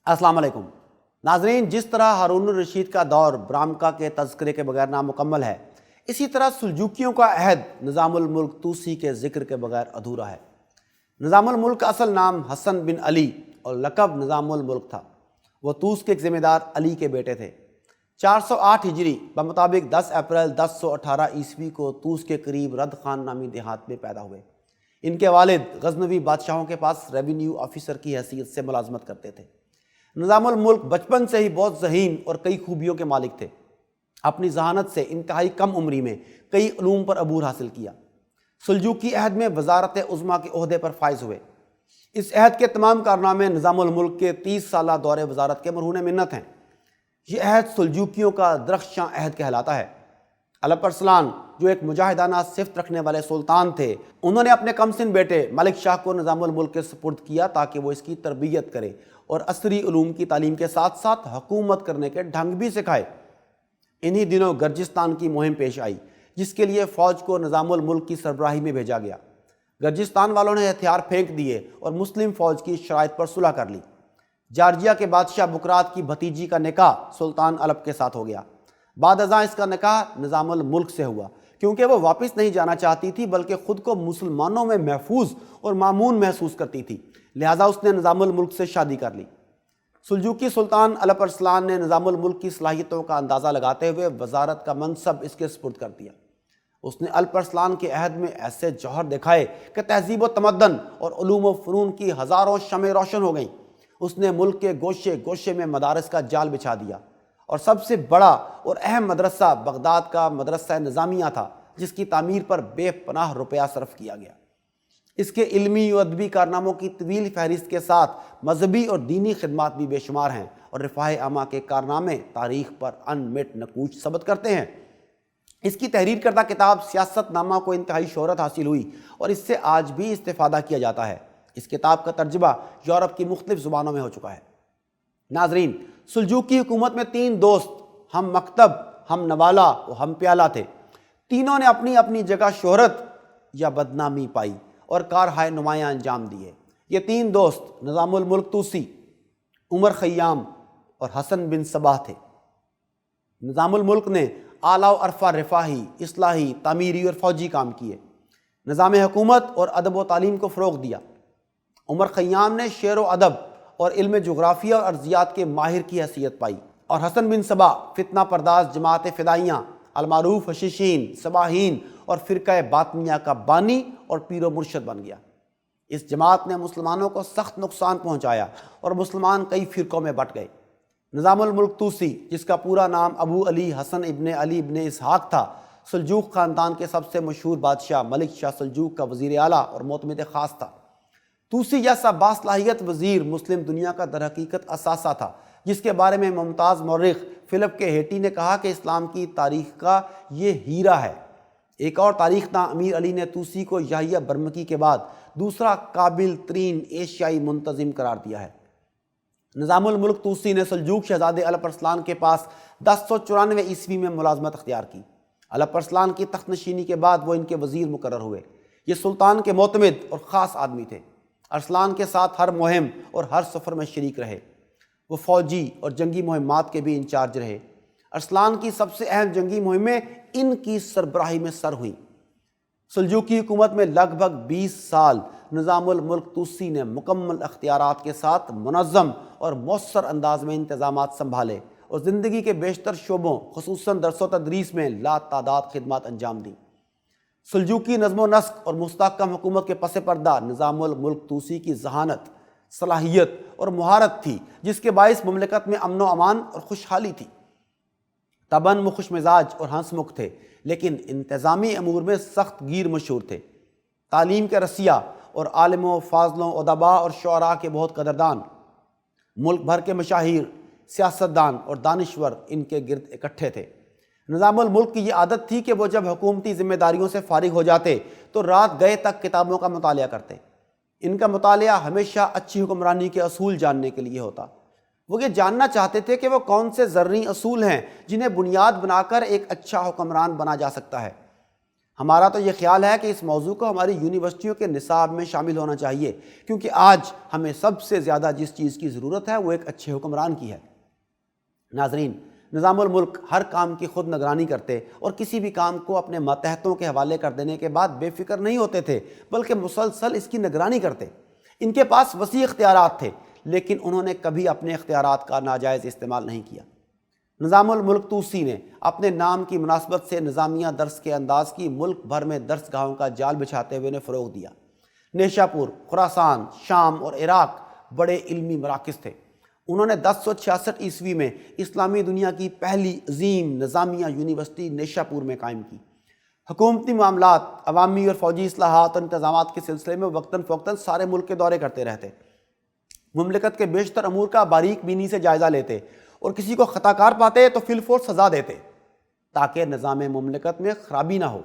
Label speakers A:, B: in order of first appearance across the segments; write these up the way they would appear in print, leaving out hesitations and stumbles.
A: السلام علیکم ناظرین، جس طرح ہارون الرشید کا دور برامکا کے تذکرے کے بغیر نامکمل ہے، اسی طرح سلجوکیوں کا عہد نظام الملک طوسی کے ذکر کے بغیر ادھورا ہے۔ نظام الملک کا اصل نام حسن بن علی اور لقب نظام الملک تھا۔ وہ طوس کے ایک ذمہ دار علی کے بیٹے تھے۔ 408 ہجری بمطابق 10 اپریل 1018 عیسوی کو طوس کے قریب رد خان نامی دیہات میں پیدا ہوئے۔ ان کے والد غزنوی بادشاہوں کے پاس ریونیو آفیسر کی حیثیت سے ملازمت کرتے تھے۔ نظام الملک بچپن سے ہی بہت ذہین اور کئی خوبیوں کے مالک تھے۔ اپنی ذہانت سے انتہائی کم عمری میں کئی علوم پر عبور حاصل کیا۔ سلجوقی عہد میں وزارت عظمیٰ کے عہدے پر فائز ہوئے۔ اس عہد کے تمام کارنامے نظام الملک کے 30 سالہ دور وزارت کے مرہون منت ہیں۔ یہ عہد سلجوکیوں کا درخشاں عہد کہلاتا ہے۔ الپ ارسلان، جو ایک مجاہدانہ صفت رکھنے والے سلطان تھے، انہوں نے اپنے کم سن بیٹے ملک شاہ کو نظام الملک کے سپرد کیا تاکہ وہ اس کی تربیت کرے اور عصری علوم کی تعلیم کے ساتھ ساتھ حکومت کرنے کے ڈھنگ بھی سکھائے۔ انہی دنوں گرجستان کی مہم پیش آئی، جس کے لیے فوج کو نظام الملک کی سربراہی میں بھیجا گیا۔ گرجستان والوں نے ہتھیار پھینک دیے اور مسلم فوج کی شرائط پر صلح کر لی۔ جارجیا کے بادشاہ بکرات کی بھتیجی کا نکاح سلطان الپ کے ساتھ ہو گیا۔ بعد ازاں اس کا نکاح نظام الملک سے ہوا، کیونکہ وہ واپس نہیں جانا چاہتی تھی بلکہ خود کو مسلمانوں میں محفوظ اور مامون محسوس کرتی تھی، لہٰذا اس نے نظام الملک سے شادی کر لی۔ سلجوقی سلطان الپ ارسلان نے نظام الملک کی صلاحیتوں کا اندازہ لگاتے ہوئے وزارت کا منصب اس کے سپرد کر دیا۔ اس نے الپ ارسلان کے عہد میں ایسے جوہر دکھائے کہ تہذیب و تمدن اور علوم و فنون کی ہزاروں شمعیں روشن ہو گئیں۔ اس نے ملک کے گوشے گوشے میں مدارس کا جال بچھا دیا، اور سب سے بڑا اور اہم مدرسہ بغداد کا مدرسہ نظامیہ تھا، جس کی تعمیر پر بے پناہ روپیہ صرف کیا گیا۔ اس کے علمی و ادبی کارناموں کی طویل فہرست کے ساتھ مذہبی اور دینی خدمات بھی بے شمار ہیں، اور رفاہ عامہ کے کارنامے تاریخ پر ان مٹ نقوش ثبت کرتے ہیں۔ اس کی تحریر کردہ کتاب سیاست نامہ کو انتہائی شہرت حاصل ہوئی، اور اس سے آج بھی استفادہ کیا جاتا ہے۔ اس کتاب کا ترجمہ یورپ کی مختلف زبانوں میں ہو چکا ہے۔ ناظرین، سلجوقی حکومت میں 3 دوست، ہم مکتب، ہم نوالہ اور ہم پیالہ تھے۔ تینوں نے اپنی اپنی جگہ شہرت یا بدنامی پائی اور کارہائے نمایاں انجام دیے۔ یہ 3 دوست نظام الملک طوسی، عمر خیام اور حسن بن صباح تھے۔ نظام الملک نے اعلیٰ و ارفع رفاہی، اصلاحی، تعمیری اور فوجی کام کیے۔ نظام حکومت اور ادب و تعلیم کو فروغ دیا۔ عمر خیام نے شعر و ادب اور علم جغرافیہ اور ارضیات کے ماہر کی حیثیت پائی، اور حسن بن صباح فتنہ پرداز جماعت فدائیہ، المعروف حشیشین، صباحین اور فرقہ باطنیہ کا بانی اور پیر و مرشد بن گیا۔ اس جماعت نے مسلمانوں کو سخت نقصان پہنچایا اور مسلمان کئی فرقوں میں بٹ گئے۔ نظام الملک طوسی، جس کا پورا نام ابو علی حسن ابن علی ابن اسحاق تھا، سلجوق خاندان کے سب سے مشہور بادشاہ ملک شاہ سلجوق کا وزیر اعلیٰ اور معتمد خاص تھا۔ طوسی جیسا باصلاحیت وزیر مسلم دنیا کا در حقیقت اثاثہ تھا، جس کے بارے میں ممتاز مورخ فلپ کے ہیٹی نے کہا کہ اسلام کی تاریخ کا یہ ہیرا ہے۔ ایک اور تاریخ داں امیر علی نے طوسی کو یحییٰ برمکی کے بعد دوسرا قابل ترین ایشیائی منتظم قرار دیا ہے۔ نظام الملک طوسی نے سلجوق شہزادے الپ ارسلان کے پاس 1094 عیسوی میں ملازمت اختیار کی۔ الپ ارسلان کی تخت نشینی کے بعد وہ ان کے وزیر مقرر ہوئے۔ یہ سلطان کے معتمد اور خاص آدمی تھے۔ ارسلان کے ساتھ ہر مہم اور ہر سفر میں شریک رہے۔ وہ فوجی اور جنگی مہمات کے بھی انچارج رہے۔ ارسلان کی سب سے اہم جنگی مہمیں ان کی سربراہی میں سر ہوئیں۔ سلجوقی حکومت میں لگ بھگ 20 سال نظام الملک طوسی نے مکمل اختیارات کے ساتھ منظم اور مؤثر انداز میں انتظامات سنبھالے اور زندگی کے بیشتر شعبوں خصوصاً درس و تدریس میں لا تعداد خدمات انجام دیں۔ سلجوقی نظم و نسق اور مستحکم حکومت کے پس پردہ نظام الملک طوسی کی ذہانت، صلاحیت اور مہارت تھی، جس کے باعث مملکت میں امن و امان اور خوشحالی تھی۔ طبعاً وہ خوش مزاج اور ہنس مکھ تھے، لیکن انتظامی امور میں سخت گیر مشہور تھے۔ تعلیم کے رسیہ اور عالموں، فاضلوں، ادباء اور شعراء کے بہت قدردان، ملک بھر کے مشاہیر، سیاستدان اور دانشور ان کے گرد اکٹھے تھے۔ نظام الملک کی یہ عادت تھی کہ وہ جب حکومتی ذمہ داریوں سے فارغ ہو جاتے تو رات گئے تک کتابوں کا مطالعہ کرتے۔ ان کا مطالعہ ہمیشہ اچھی حکمرانی کے اصول جاننے کے لیے ہوتا۔ وہ یہ جاننا چاہتے تھے کہ وہ کون سے زرعی اصول ہیں جنہیں بنیاد بنا کر ایک اچھا حکمران بنا جا سکتا ہے۔ ہمارا تو یہ خیال ہے کہ اس موضوع کو ہماری یونیورسٹیوں کے نصاب میں شامل ہونا چاہیے، کیونکہ آج ہمیں سب سے زیادہ جس چیز کی ضرورت ہے وہ ایک اچھے حکمران کی ہے۔ ناظرین، نظام الملک ہر کام کی خود نگرانی کرتے اور کسی بھی کام کو اپنے ماتحتوں کے حوالے کر دینے کے بعد بے فکر نہیں ہوتے تھے، بلکہ مسلسل اس کی نگرانی کرتے۔ ان کے پاس وسیع اختیارات تھے، لیکن انہوں نے کبھی اپنے اختیارات کا ناجائز استعمال نہیں کیا۔ نظام الملک طوسی نے اپنے نام کی مناسبت سے نظامیہ درس کے انداز کی ملک بھر میں درس گاہوں کا جال بچھاتے ہوئے انہیں فروغ دیا۔ نیشا پور، خراسان، شام اور عراق بڑے علمی مراکز تھے۔ انہوں نے 1066 عیسوی میں اسلامی دنیا کی پہلی عظیم نظامیہ یونیورسٹی نیشا پور میں قائم کی۔ حکومتی معاملات، عوامی اور فوجی اصلاحات اور انتظامات کے سلسلے میں وقتاً فوقتاً سارے ملک کے دورے کرتے رہتے، مملکت کے بیشتر امور کا باریک بینی سے جائزہ لیتے اور کسی کو خطا کار پاتے تو فی الفور سزا دیتے تاکہ نظام مملکت میں خرابی نہ ہو۔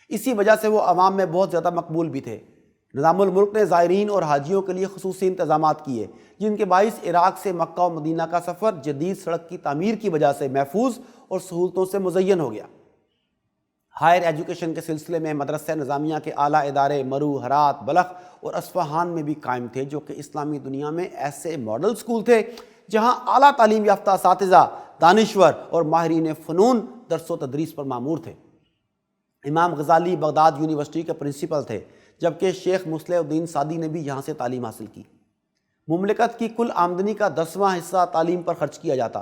A: اسی وجہ سے وہ عوام میں بہت زیادہ مقبول بھی تھے۔ نظام الملک نے زائرین اور حاجیوں کے لیے خصوصی انتظامات کیے، جن کے باعث عراق سے مکہ و مدینہ کا سفر جدید سڑک کی تعمیر کی وجہ سے محفوظ اور سہولتوں سے مزین ہو گیا۔ ہائر ایجوکیشن کے سلسلے میں مدرسہ نظامیہ کے اعلیٰ ادارے مرو، ہرات، بلخ اور اصفہان میں بھی قائم تھے، جو کہ اسلامی دنیا میں ایسے ماڈل سکول تھے جہاں اعلیٰ تعلیم یافتہ اساتذہ، دانشور اور ماہرین فنون درس و تدریس پر مامور تھے۔ امام غزالی بغداد یونیورسٹی کے پرنسپل تھے، جبکہ شیخ مصلح الدین سعدی نے بھی یہاں سے تعلیم حاصل کی۔ مملکت کی کل آمدنی کا 10واں حصہ تعلیم پر خرچ کیا جاتا۔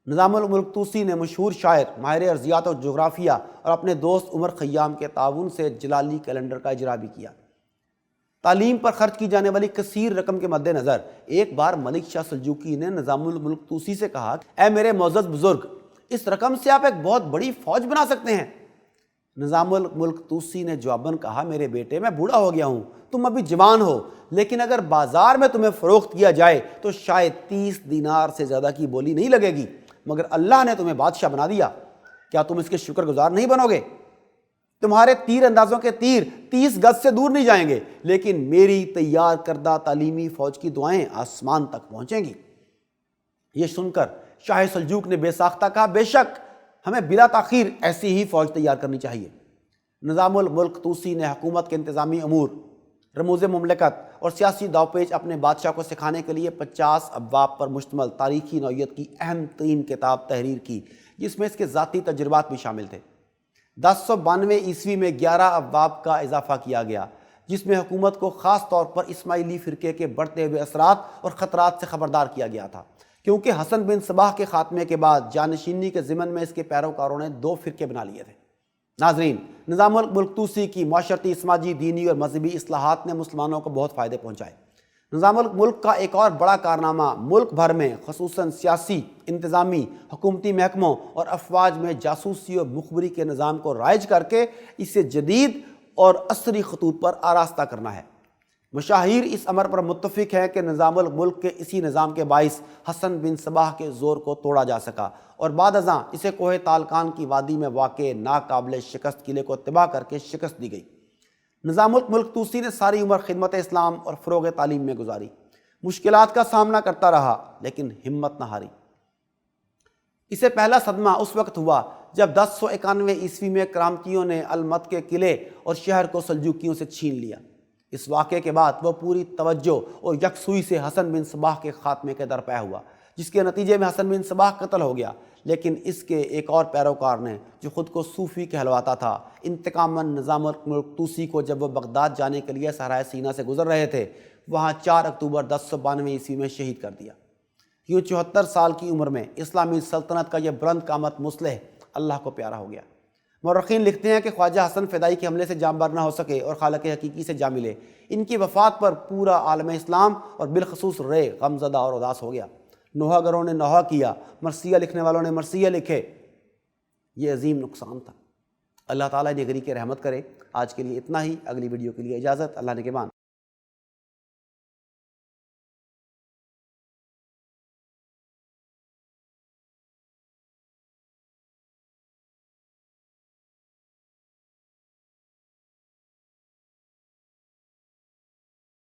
A: نظام الملک طوسی نے مشہور شاعر، ماہر ارضیات اور جغرافیہ اور اپنے دوست عمر خیام کے تعاون سے جلالی کیلنڈر کا اجرا بھی کیا۔ تعلیم پر خرچ کی جانے والی کثیر رقم کے مد نظر ایک بار ملک شاہ سلجوقی نے نظام الملک طوسی سے کہا، اے میرے معزز بزرگ، اس رقم سے آپ ایک بہت بڑی فوج بنا سکتے ہیں۔ نظام الملک طوسی نے جواباً کہا، میرے بیٹے، میں بوڑھا ہو گیا ہوں، تم ابھی جوان ہو، لیکن اگر بازار میں تمہیں فروخت کیا جائے تو شاید 30 دینار سے زیادہ کی بولی نہیں لگے گی، مگر اللہ نے تمہیں بادشاہ بنا دیا، کیا تم اس کے شکر گزار نہیں بنو گے؟ تمہارے تیر اندازوں کے تیر 30 گز سے دور نہیں جائیں گے، لیکن میری تیار کردہ تعلیمی فوج کی دعائیں آسمان تک پہنچیں گی۔ یہ سن کر شاہ سلجوق نے بے ساختہ کہا، بے شک ہمیں بلا تاخیر ایسی ہی فوج تیار کرنی چاہیے۔ نظام الملک طوسی نے حکومت کے انتظامی امور، رموز مملکت اور سیاسی داو پیچ اپنے بادشاہ کو سکھانے کے لیے 50 ابواب پر مشتمل تاریخی نوعیت کی اہم ترین کتاب تحریر کی، جس میں اس کے ذاتی تجربات بھی شامل تھے۔ 1092 عیسوی میں 11 ابواب کا اضافہ کیا گیا، جس میں حکومت کو خاص طور پر اسماعیلی فرقے کے بڑھتے ہوئے اثرات اور خطرات سے خبردار کیا گیا تھا، کیونکہ حسن بن صباح کے خاتمے کے بعد جانشینی کے ضمن میں اس کے پیروکاروں نے 2 فرقے بنا لیے تھے۔ ناظرین، نظام الملک طوسی کی معاشرتی، سماجی، دینی اور مذہبی اصلاحات نے مسلمانوں کو بہت فائدے پہنچائے۔ نظام الملک کا ایک اور بڑا کارنامہ ملک بھر میں خصوصاً سیاسی، انتظامی، حکومتی محکموں اور افواج میں جاسوسی اور مخبری کے نظام کو رائج کر کے اسے جدید اور عصری خطوط پر آراستہ کرنا ہے۔ مشاہیر اس امر پر متفق ہیں کہ نظام الملک کے اسی نظام کے باعث حسن بن صباح کے زور کو توڑا جا سکا اور بعد ازاں اسے کوہ تالکان کی وادی میں واقع ناقابل شکست قلعے کو تباہ کر کے شکست دی گئی۔ نظام الملک طوسی نے ساری عمر خدمت اسلام اور فروغ تعلیم میں گزاری، مشکلات کا سامنا کرتا رہا لیکن ہمت نہ ہاری۔ اسے پہلا صدمہ اس وقت ہوا جب 1091 عیسوی میں کرامتیوں نے المت کے قلعے اور شہر کو سلجوکیوں سے چھین لیا۔ اس واقعے کے بعد وہ پوری توجہ اور یکسوئی سے حسن بن صباح کے خاتمے کے درپے ہوا، جس کے نتیجے میں حسن بن صباح قتل ہو گیا، لیکن اس کے ایک اور پیروکار نے جو خود کو صوفی کہلواتا تھا، انتقاماً نظام الملک طوسی کو جب وہ بغداد جانے کے لیے صحرائے سینا سے گزر رہے تھے، وہاں 4 اکتوبر 1092 عیسوی میں شہید کر دیا۔ یوں 74 سال کی عمر میں اسلامی سلطنت کا یہ بلند قامت مصلح اللہ کو پیارا ہو گیا۔ مورخین لکھتے ہیں کہ خواجہ حسن فدائی کے حملے سے جاں بر نہ ہو سکے اور خالق حقیقی سے جا ملے۔ ان کی وفات پر پورا عالم اسلام اور بالخصوص رے غمزدہ اور اداس ہو گیا۔ نوحہ گروں نے نوحہ کیا، مرثیہ لکھنے والوں نے مرثیہ لکھے۔ یہ عظیم نقصان تھا۔ اللہ تعالیٰ نگری کے رحمت کرے۔ آج کے لیے اتنا ہی، اگلی ویڈیو کے لیے اجازت، اللہ نگہبان۔